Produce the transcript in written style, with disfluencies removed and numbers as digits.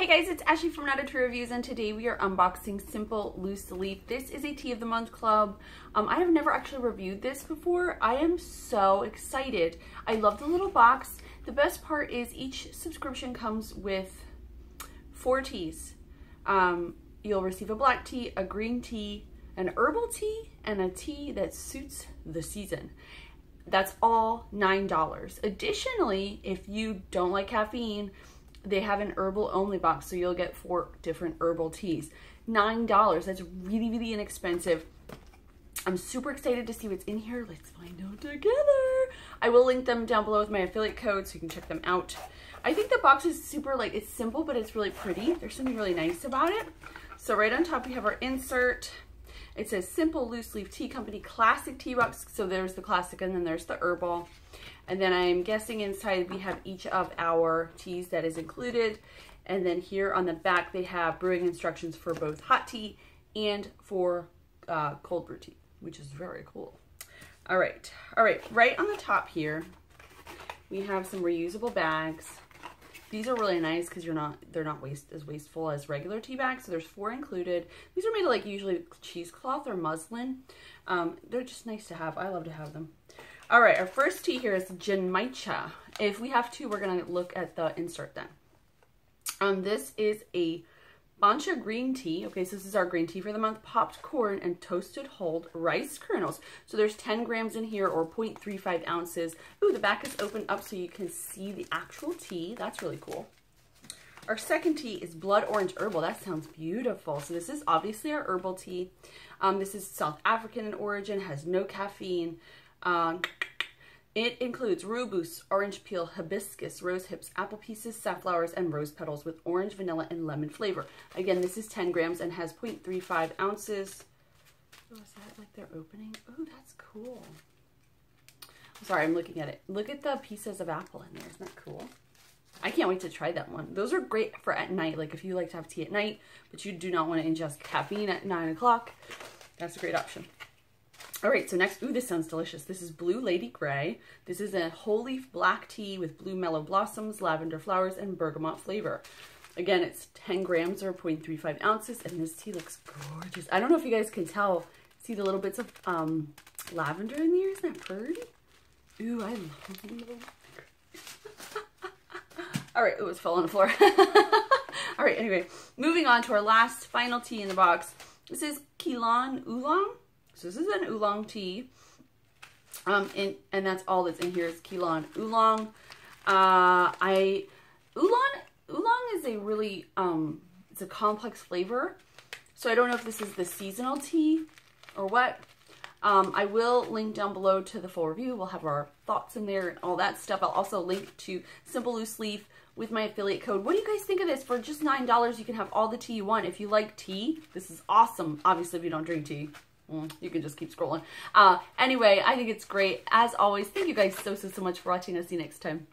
Hey guys, it's Asheli from Not a True Reviews, and today we are unboxing Simple Loose Leaf. This is a Tea of the Month Club. I have never actually reviewed this before. I am so excited. I love the little box. The best part is each subscription comes with 4 teas. You'll receive a black tea, a green tea, an herbal tea, and a tea that suits the season. That's all $9. Additionally, if you don't like caffeine, they have an herbal only box, so you'll get 4 different herbal teas. $9, that's really, really inexpensive. I'm super excited to see what's in here. Let's find out together. I will link them down below with my affiliate code so you can check them out. I think the box is super, it's simple, but it's really pretty. There's something really nice about it. So right on top we have our insert. It says Simple Loose Leaf Tea Company Classic Tea Box. So there's the classic and then there's the herbal. And then I'm guessing inside we have each of our teas that is included. And then here on the back they have brewing instructions for both hot tea and for cold brew tea, which is very cool. All right, right on the top here we have some reusable bags. These are really nice because they're not as wasteful as regular tea bags. So there's 4 included. These are made of usually cheesecloth or muslin. They're just nice to have. I love to have them. All right, our first tea here is Genmaicha. If we have to, we're gonna look at the insert then. This is a Bancha green tea. Okay, so this is our green tea for the month. Popped corn and toasted whole rice kernels. So there's 10 grams in here, or 0.35 ounces. Ooh, the back is opened up so you can see the actual tea. That's really cool. Our second tea is Blood Orange Herbal. That sounds beautiful. So this is obviously our herbal tea. This is South African in origin, has no caffeine. It includes rooibos, orange peel, hibiscus, rose hips, apple pieces, safflowers, and rose petals with orange, vanilla, and lemon flavor. Again, this is 10 grams and has 0.35 ounces. Oh, is that like they're opening? Oh, that's cool. I'm sorry, I'm looking at it. Look at the pieces of apple in there. Isn't that cool? I can't wait to try that one. Those are great for at night. Like if you like to have tea at night, but you do not want to ingest caffeine at 9 o'clock, that's a great option. All right, so next, ooh, this sounds delicious. This is Blue Lady Grey. This is a whole leaf black tea with blue mellow blossoms, lavender flowers, and bergamot flavor. Again, it's 10 grams or 0.35 ounces, and this tea looks gorgeous. I don't know if you guys can tell, see the little bits of lavender in there? Isn't that pretty? Ooh, I love lavender. All right, it was fell on the floor. All right, anyway, moving on to our last final tea in the box. This is Keylong Long. So this is an oolong tea, and that's all that's in here is Keylong Long. Oolong is a really, it's a complex flavor. So I don't know if this is the seasonal tea or what. I will link down below to the full review. We'll have our thoughts in there and all that stuff. I'll also link to Simple Loose Leaf with my affiliate code. What do you guys think of this? For just $9, you can have all the tea you want. If you like tea, this is awesome. Obviously, if you don't drink tea, you can just keep scrolling. Anyway, I think it's great. As always, thank you guys so much for watching. I'll see you next time.